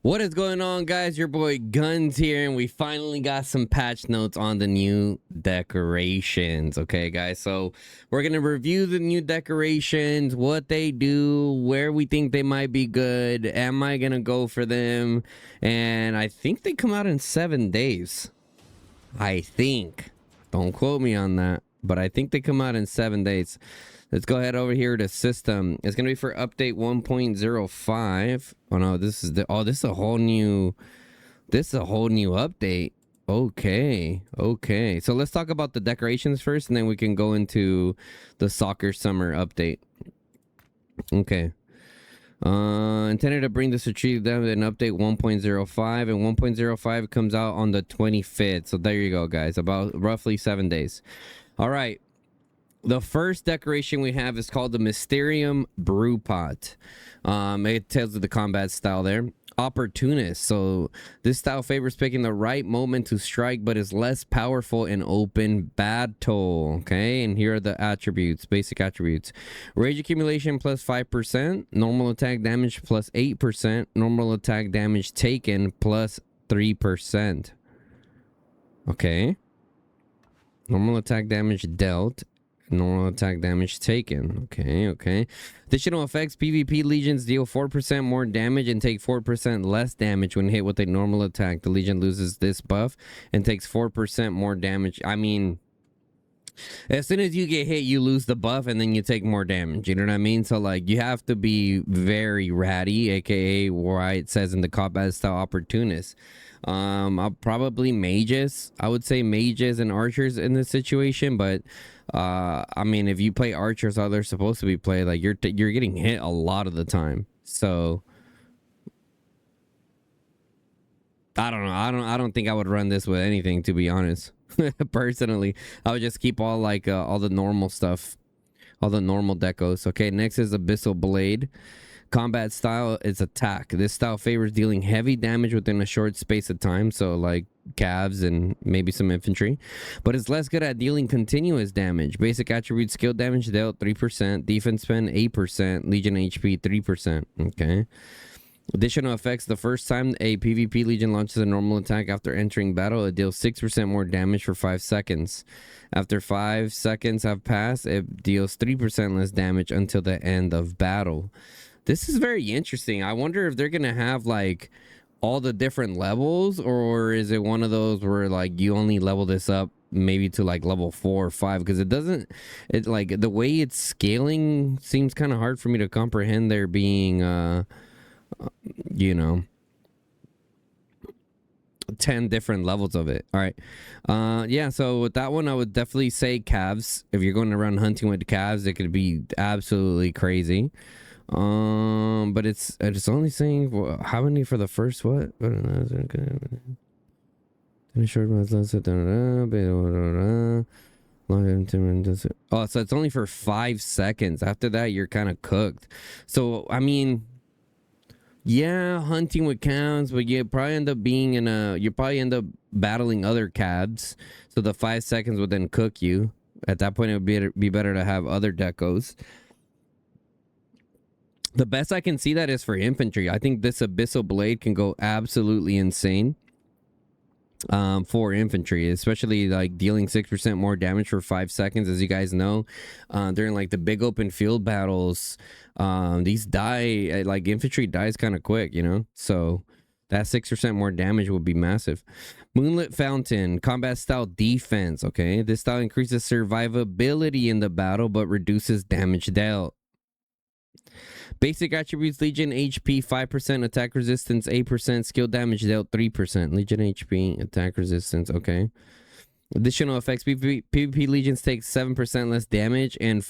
What is going on, guys? Your boy Guns here, and we finally got some patch notes on the new decorations. Okay, guys, so we're gonna review the new decorations, what they do, where we think they might be good, am I gonna go for them, and I think they come out in 7 days. I think. Don't quote me on that, but I think they come out in 7 days. Let's go ahead over here to system. It's gonna be for update 1.05. Oh no, this is a whole new update. Okay. So let's talk about the decorations first, and then we can go into the soccer summer update. Okay. Intended to bring the strategic down in update 1.05, and 1.05 comes out on the 25th. So there you go, guys. About roughly 7 days. All right. The first decoration we have is called the Mysterium Brewpot. It tells you the combat style there. Opportunist. So this style favors picking the right moment to strike, but is less powerful in open battle. Okay, and here are the attributes, basic attributes. Rage accumulation plus 5%, normal attack damage plus 8%, normal attack damage taken plus 3%. Okay. Normal attack damage dealt, normal attack damage taken. Okay. Additional effects: PvP legions deal 4% more damage and take 4% less damage when hit with a normal attack. The legion loses this buff and takes 4% more damage. I mean, as soon as you get hit, you lose the buff and then you take more damage. You know what I mean? So like, you have to be very ratty, aka why it says in the combat style opportunist. I'll probably mages. I would say mages and archers in this situation, but I mean, if you play archers how they're supposed to be played, like you're getting hit a lot of the time. So I don't know. I don't think I would run this with anything, to be honest. Personally, I would just keep all like all the normal stuff, all the normal decos. Okay, next is Abyssal Blade. Combat style is attack. This style favors dealing heavy damage within a short space of time, so like calves and maybe some infantry, but it's less good at dealing continuous damage. Basic attribute: skill damage dealt 3%, defense spend 8%, legion HP 3%. Okay. Additional effects: the first time a PvP legion launches a normal attack after entering battle, it deals 6% more damage for 5 seconds. After 5 seconds have passed, it deals 3% less damage until the end of battle. This is very interesting. I wonder if they're gonna have like all the different levels, or is it one of those where like you only level this up maybe to like level 4 or 5, because it like the way it's scaling seems kind of hard for me to comprehend there being 10 different levels of it. All right. Yeah, so with that one I would definitely say calves. If you're going around hunting with calves, it could be absolutely crazy. But it's only saying how many for the first what? Oh, so it's only for 5 seconds. After that, you're kind of cooked. So I mean, yeah, hunting with calves, but you probably end up battling other calves. So the 5 seconds would then cook you. At that point, it would be better to have other decos. The best I can see that is for infantry. I think this Abyssal Blade can go absolutely insane for infantry, especially like dealing 6% more damage for 5 seconds. As you guys know, during like the big open field battles, these infantry dies kind of quick, so that 6% more damage would be massive. Moonlit Fountain, combat style defense. Okay, this style increases survivability in the battle but reduces damage dealt. Basic attributes: Legion HP 5%, attack resistance 8%, skill damage dealt 3%. Legion HP, attack resistance. Okay. Additional effects: PvP legions take 7% less damage and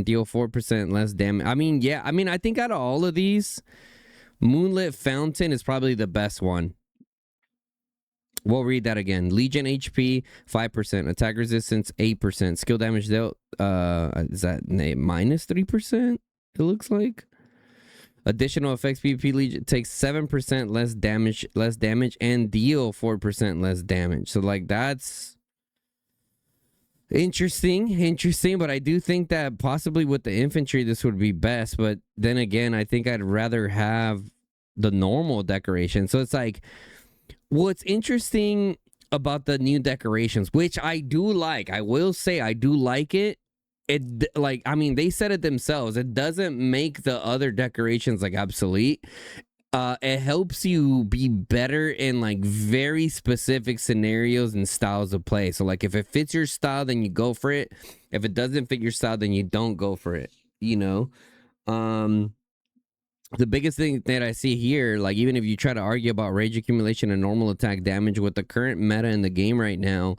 deal 4% less damage. I mean, yeah. I mean, I think out of all of these, Moonlit Fountain is probably the best one. We'll read that again. Legion HP 5%, attack resistance 8%, skill damage dealt is that minus 3%? It looks like. Additional effects: PvP legion takes 7% less damage and deal 4% less damage. So like, that's interesting, but I do think that possibly with the infantry this would be best. But then again, I think I'd rather have the normal decoration. So it's like, what's interesting about the new decorations, which I do like, I will say I do like it. Like, I mean, they said it themselves. It doesn't make the other decorations like obsolete. It helps you be better in like very specific scenarios and styles of play. So like if it fits your style, then you go for it. If it doesn't fit your style, then you don't go for it. You know? The biggest thing that I see here, like even if you try to argue about rage accumulation and normal attack damage with the current meta in the game right now,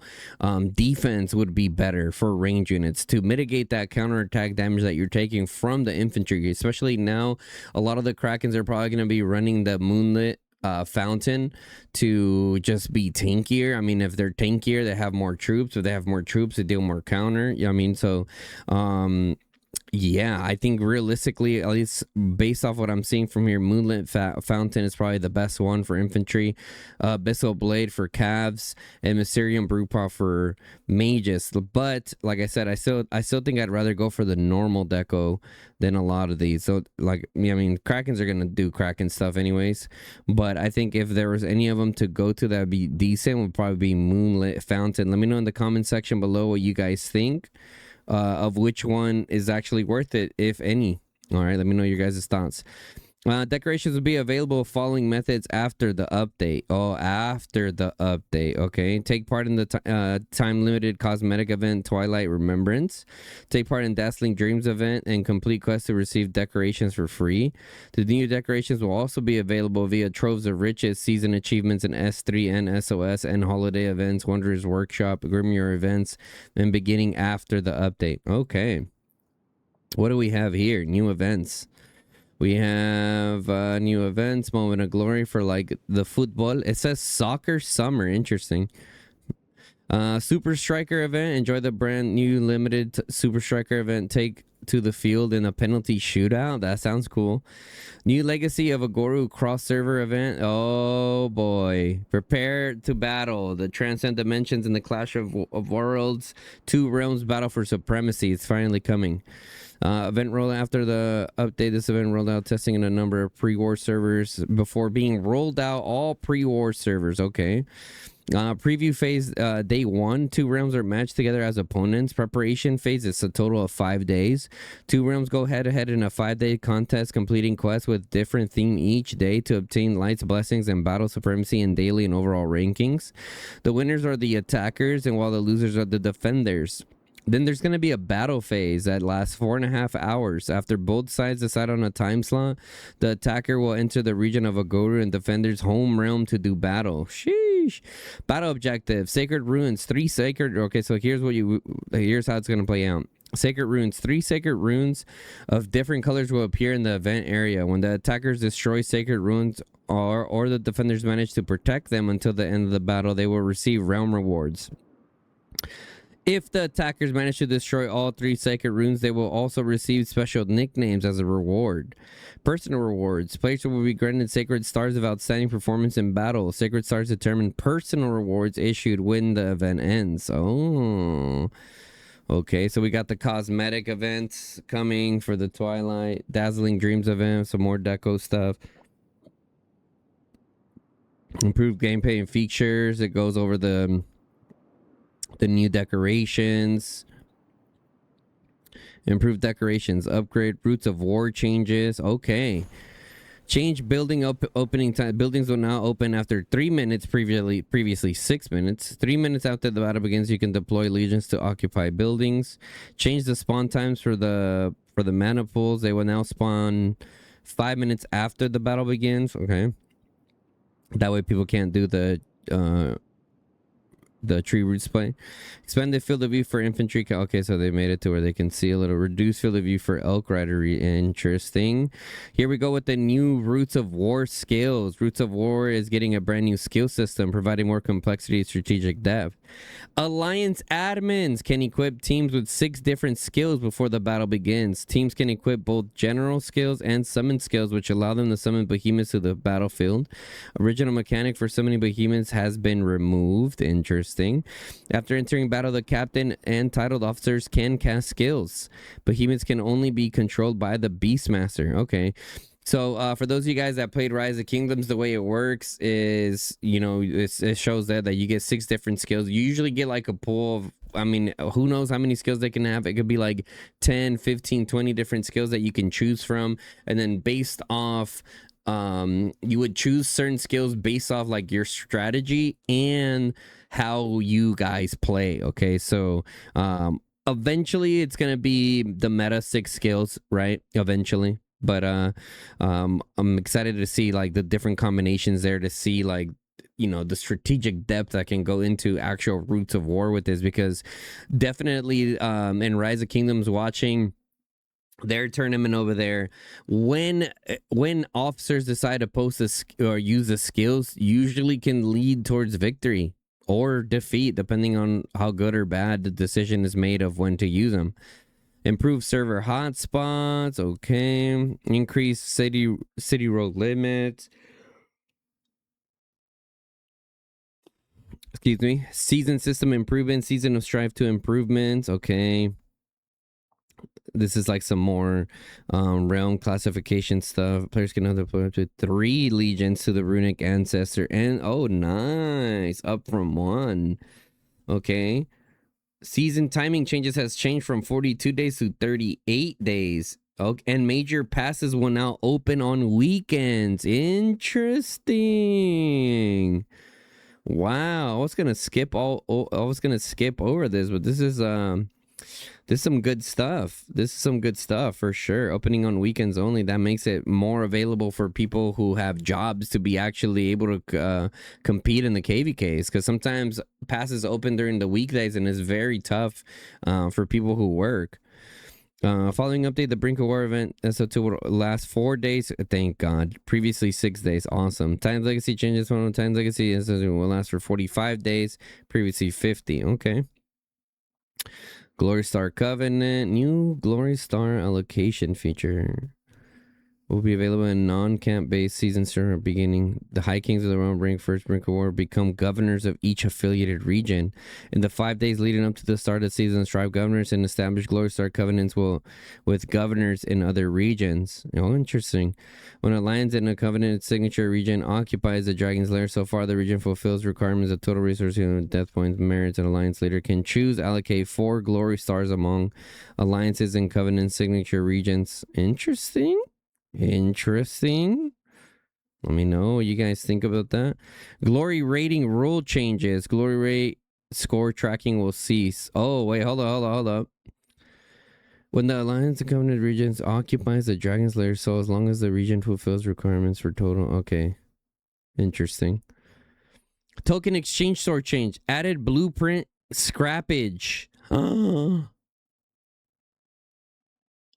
defense would be better for range units to mitigate that counterattack damage that you're taking from the infantry. Especially now, a lot of the Krakens are probably going to be running the Moonlit fountain to just be tankier. I mean, if they're tankier, they have more troops. If they have more troops, they deal more counter. You know what I mean? So, yeah, I think realistically, at least based off what I'm seeing from here, Moonlit Fountain is probably the best one for infantry, Abyssal Blade for calves, and Mysterium Brewpaw for mages. But like I said, I still think I'd rather go for the normal deco than a lot of these. So like, I mean, Krakens are gonna do Kraken stuff anyways, but I think if there was any of them to go to that would be decent, would probably be Moonlit Fountain. Let me know in the comment section below what you guys think. Of which one is actually worth it, if any. All right, let me know your guys' thoughts. Decorations will be available following methods after the update. Oh, after the update. Okay. Take part in the time-limited cosmetic event Twilight Remembrance. Take part in Dazzling Dreams event and complete quests to receive decorations for free. The new decorations will also be available via Troves of Riches, season achievements in S3 and SOS, and holiday events, Wanderer's Workshop, Grimoire events, and beginning after the update. Okay. What do we have here? New events. We have new events, Moment of Glory for like the football. It says Soccer Summer. Interesting. Super Striker event. Enjoy the brand new limited Super Striker event. Take to the field in a penalty shootout. That sounds cool. New Legacy of Agoru cross server event. Oh boy. Prepare to battle. The Transcend Dimensions in the Clash of Worlds. Two Realms battle for supremacy. It's finally coming. Event rolled after the update. This event rolled out testing in a number of pre-war servers before being rolled out all pre-war servers. Okay. Preview phase, day 1. Two realms are matched together as opponents. Preparation phase is a total of 5 days. Two realms go head-to-head in a 5-day contest, completing quests with different theme each day to obtain lights, blessings, and battle supremacy in daily and overall rankings. The winners are the attackers, and while the losers are the defenders. Then there's going to be a battle phase that lasts 4.5 hours. After both sides decide on a time slot, the attacker will enter the region of Agoru and defender's home realm to do battle. Sheesh. Battle objective: Sacred Ruins. 3 sacred. Okay, so here's how it's going to play out. Sacred Runes. 3 sacred runes of different colors will appear in the event area. When the attackers destroy sacred runes or the defenders manage to protect them until the end of the battle, they will receive realm rewards. If the attackers manage to destroy all 3 sacred runes, they will also receive special nicknames as a reward. Personal rewards. Players will be granted sacred stars of outstanding performance in battle. Sacred stars determine personal rewards issued when the event ends. Oh. Okay, so we got the cosmetic events coming for the Twilight. Dazzling Dreams event, some more deco stuff. Improved gameplay and features. It goes over the new decorations. Improved decorations. Upgrade Roots of War changes. Okay. Change building opening time. Buildings will now open after 3 minutes, previously 6 minutes. 3 minutes after the battle begins, you can deploy legions to occupy buildings. Change the spawn times for the mana pools. They will now spawn 5 minutes after the battle begins. Okay. That way people can't do the tree roots play. Expanded field of view for infantry. Okay, so they made it to where they can see a little. Reduced field of view for elk rider. Interesting. Here we go with the new Roots of War skills. Roots of War is getting a brand new skill system, providing more complexity and strategic depth. Alliance admins can equip teams with 6 different skills before the battle begins. Teams can equip both general skills and summon skills, which allow them to summon behemoths to the battlefield. Original mechanic for summoning behemoths has been removed. Interesting. After entering battle, the captain and titled officers can cast skills. Behemoths can only be controlled by the Beastmaster. Okay. So for those of you guys that played Rise of Kingdoms, the way it works is, you know, it shows that you get 6 different skills. You usually get like a pool of, I mean, who knows how many skills they can have. It could be like 10, 15, 20 different skills that you can choose from. And then based off, you would choose certain skills based off like your strategy and how you guys play. Okay, so eventually it's gonna be the meta 6 skills, right? Eventually. But I'm excited to see like the different combinations there, to see like, you know, the strategic depth that can go into actual roots of war with this, because definitely in Rise of Kingdoms, watching their tournament over there, when officers decide to post or use the skills, usually can lead towards victory or defeat, depending on how good or bad the decision is made of when to use them. Improve server hotspots. Okay. Increase city road limits. Excuse me. Season system improvements. Season of Strive 2 improvements. Okay. This is like some more realm classification stuff. Players can now deploy up to 3 legions to the runic ancestor. And oh, nice. Up from 1. Okay. Season timing changes has changed from 42 days to 38 days. Okay, and major passes will now open on weekends. Interesting. Wow, I was gonna skip over this, but this is some good stuff. This is some good stuff for sure. Opening on weekends only. That makes it more available for people who have jobs to be actually able to compete in the KVKs. Because sometimes passes open during the weekdays and it's very tough for people who work. Following update, the Brink of War event SO2 will last 4 days. Thank God. Previously 6 days. Awesome. Times Legacy changes. Times Legacy SO2 will last for 45 days. Previously 50. Okay. Glory Star Covenant. New Glory Star allocation feature will be available in non-camp based season server beginning. The High Kings of the Realm Brink First Brink of War become governors of each affiliated region. In the 5 days leading up to the start of the season, strive governors and establish Glory Star covenants with governors in other regions. Oh, interesting. When a alliance in a covenant signature region occupies the Dragon's Lair, so far the region fulfills requirements of total resources, death points, merits, and alliance leader can choose allocate 4 Glory Stars among alliances and covenant signature regions. Interesting. Interesting. Let me know what you guys think about that. Glory rating rule changes. Glory rate score tracking will cease. Oh, wait, hold up. When the Alliance and Covenant regions occupies the Dragon's Lair, so as long as the region fulfills requirements for total. Okay. Interesting. Token exchange store change. Added blueprint scrappage.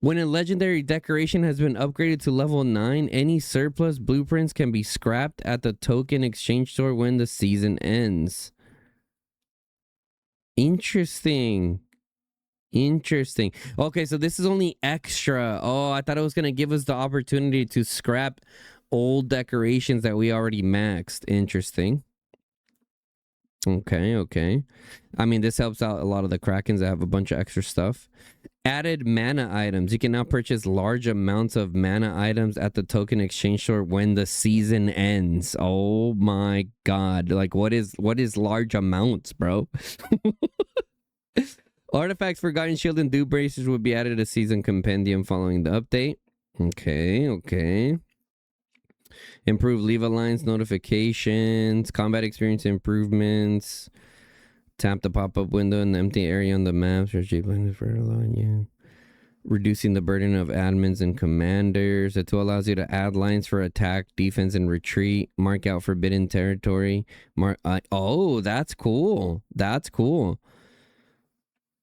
When a legendary decoration has been upgraded to level 9, any surplus blueprints can be scrapped at the token exchange store when the season ends. Interesting. Okay, so this is only extra. Oh, I thought it was going to give us the opportunity to scrap old decorations that we already maxed. Interesting. Okay. I mean, this helps out a lot of the Krakens that have a bunch of extra stuff. Added mana items. You can now purchase large amounts of mana items at the token exchange store when the season ends. Oh my God. Like, what is large amounts, bro? Artifacts for Guardian Shield and Dew Bracers will be added to Season Compendium following the update. Okay. Improve Leave Alliance notifications. Combat experience improvements. Tap the pop-up window in the empty area on the map. Reducing the burden of admins and commanders. The tool allows you to add lines for attack, defense, and retreat. Mark out forbidden territory. Oh, that's cool.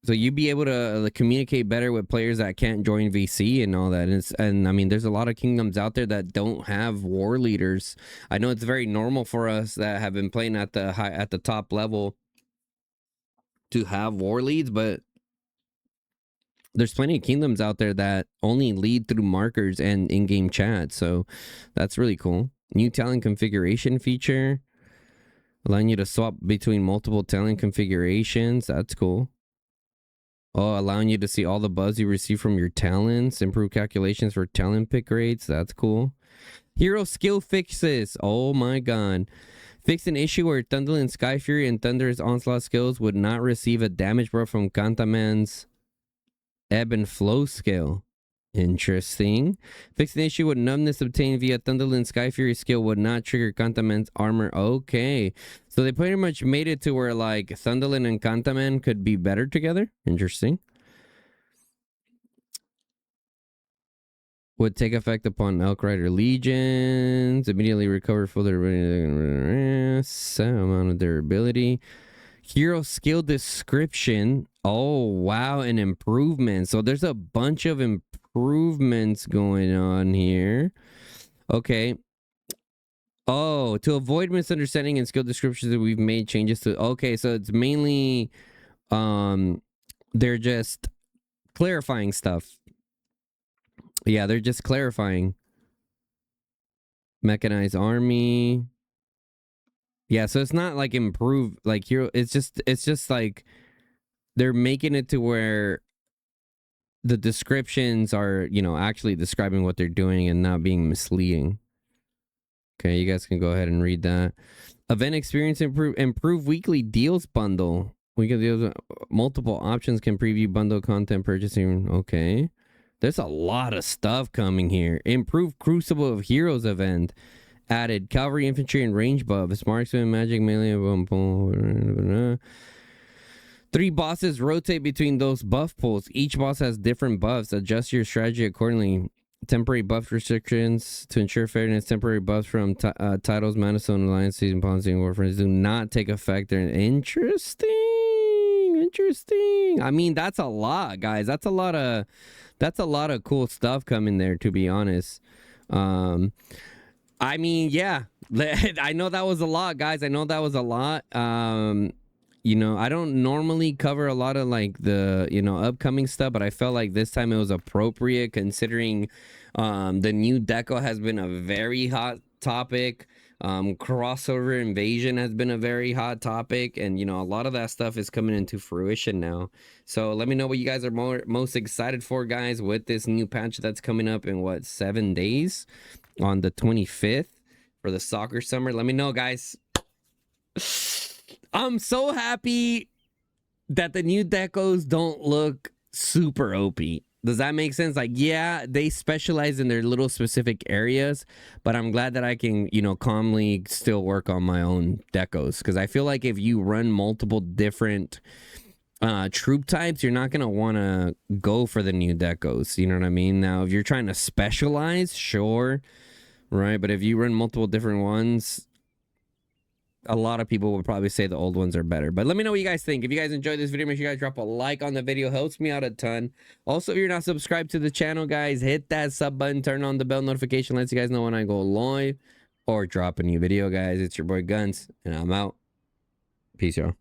So you'd be able to communicate better with players that can't join VC and all that. And I mean, there's a lot of kingdoms out there that don't have war leaders. I know it's very normal for us that have been playing at the top level to have war leads, but there's plenty of kingdoms out there that only lead through markers and in-game chat. So that's really cool. New talent configuration feature, allowing you to swap between multiple talent configurations. That's cool. Oh, allowing you to see all the buffs you receive from your talents. Improve calculations for talent pick rates. That's cool. Hero skill fixes. Oh my god. Fix an issue where Thunderland Sky Fury and Thunder's Onslaught skills would not receive a damage buff from Kantaman's Ebb and Flow skill. Interesting. Fix an issue with numbness obtained via Thunderland Sky Fury skill would not trigger Kantaman's armor. Okay. So they pretty much made it to where like Thunderland and Kantaman could be better together. Interesting. Would take effect upon Elk Rider legions. Immediately recover full durability. Some amount of durability. Hero skill description. Oh, wow. An improvement. So there's a bunch of improvements going on here. Okay. Oh, to avoid misunderstanding and skill descriptions that we've made changes to. Okay, so it's mainly they're just clarifying stuff. Yeah, they're just clarifying. Mechanized army. Yeah, so it's not like improve like hero. It's just like they're making it to where the descriptions are, you know, actually describing what they're doing and not being misleading. Okay, you guys can go ahead and read that. Event experience improve weekly deals bundle. Weekly deals, multiple options can preview bundle content purchasing. Okay. There's a lot of stuff coming here. Improve Crucible of Heroes event. Added cavalry, infantry, and range buffs. Marksman, magic, melee. 3 bosses rotate between those buff pools. Each boss has different buffs. Adjust your strategy accordingly. Temporary buff restrictions to ensure fairness. Temporary buffs from titles, Manastone, Alliance, Season, Policy, and Warframes do not take effect. They're interesting. I mean, that's a lot, guys. That's a lot of cool stuff coming there, to be honest. I mean, yeah. I know that was a lot, guys. I know that was a lot. You know, I don't normally cover a lot of like the, you know, upcoming stuff, but I felt like this time it was appropriate considering the new deco has been a very hot topic. Crossover invasion has been a very hot topic, and you know, a lot of that stuff is coming into fruition now. So let me know what you guys are most excited for, guys, with this new patch that's coming up in what, 7 days on the 25th for the soccer summer. Let me know, guys. I'm so happy that the new decos don't look super OP. Does that make sense? Like, yeah, they specialize in their little specific areas, but I'm glad that I can, you know, calmly still work on my own decos. Because I feel like if you run multiple different troop types, you're not going to want to go for the new decos. You know what I mean? Now, if you're trying to specialize, sure, right? But if you run multiple different ones, a lot of people would probably say the old ones are better. But let me know what you guys think. If you guys enjoyed this video, make sure you guys drop a like on the video. Helps me out a ton. Also, if you're not subscribed to the channel, guys, hit that sub button, turn on the bell notification, lets you guys know when I go live or drop a new video, guys. It's your boy Guns, and I'm out. Peace, y'all.